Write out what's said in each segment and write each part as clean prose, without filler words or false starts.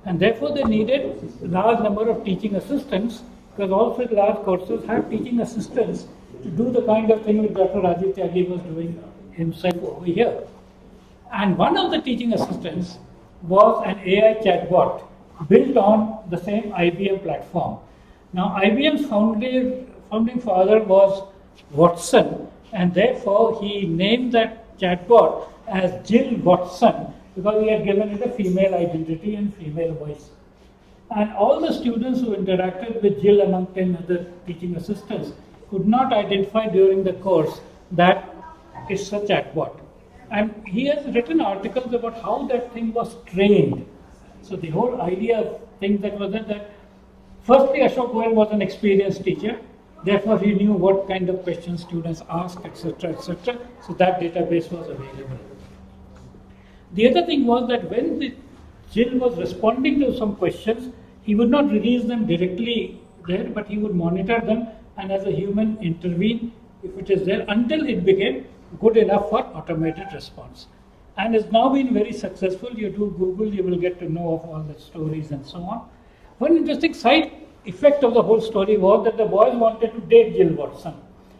And therefore they needed large number of teaching assistants, because all such large courses have teaching assistants to do the kind of thing that Dr. Rajiv Tyagi was doing himself over here. And one of the teaching assistants was an AI chatbot built on the same IBM platform. Now IBM's founding father was Watson, and therefore he named that chatbot as Jill Watson because he had given it a female identity and female voice. And all the students who interacted with Jill among 10 other teaching assistants could not identify during the course that it's a chatbot. And he has written articles about how that thing was trained. So the whole idea of things that was that firstly Ashok Goel was an experienced teacher, therefore he knew what kind of questions students asked, etc., etc. So that database was available. The other thing was that when Jill was responding to some questions, he would not release them directly there, but he would monitor them and as a human intervene if it is there until it became good enough for automated response. And it's now been very successful. You do Google, you will get to know of all the stories and so on. One interesting side effect of the whole story was that the boys wanted to date Jill Watson.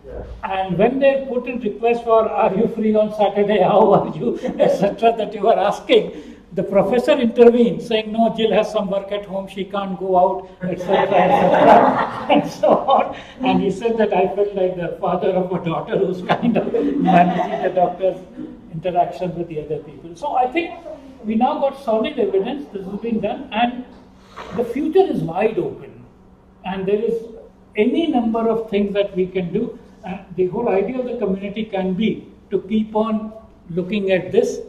Yeah. And when they put in request for are you free on Saturday, how are you, etc. that you were asking, the professor intervened saying no, Jill has some work at home, she can't go out, etc. etc. and so on. And he said that I felt like the father of a daughter who's kind of managing the doctor's interactions with the other people. So I think we now got solid evidence this has been done, and the future is wide open. And there is any number of things that we can do. And the whole idea of the community can be to keep on looking at this.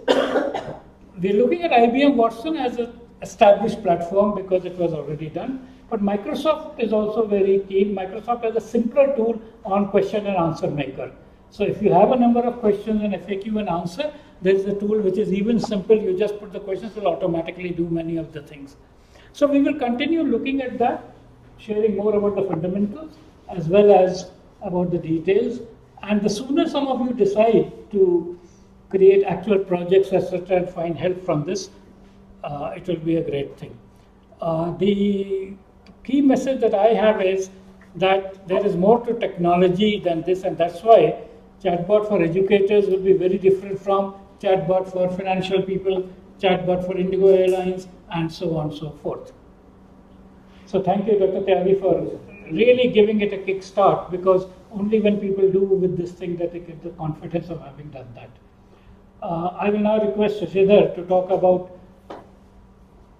We're looking at IBM Watson as an established platform because it was already done. But Microsoft is also very keen. Microsoft has a simpler tool on question and answer maker. So if you have a number of questions and FAQ and answer, there is a tool which is even simple. You just put the questions, it will automatically do many of the things. So we will continue looking at that, sharing more about the fundamentals as well as about the details. And the sooner some of you decide to create actual projects, etc., and find help from this, it will be a great thing. The key message that I have is that there is more to technology than this, and that's why chatbot for educators will be very different from chatbot for financial people, chatbot for Indigo Airlines, and so on and so forth. So thank you, Dr. Tyagi, for really giving it a kickstart, because only when people do with this thing that they get the confidence of having done that. I will now request Shashidhar to talk about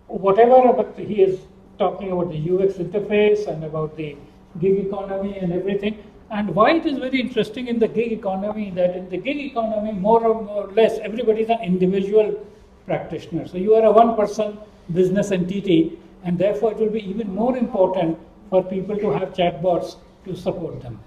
whatever about he is talking about the UX interface and about the gig economy and everything, and why it is very interesting in the gig economy that in the gig economy more or less everybody is an individual practitioner. So you are a one-person business entity, and therefore it will be even more important for people to have chatbots to support them.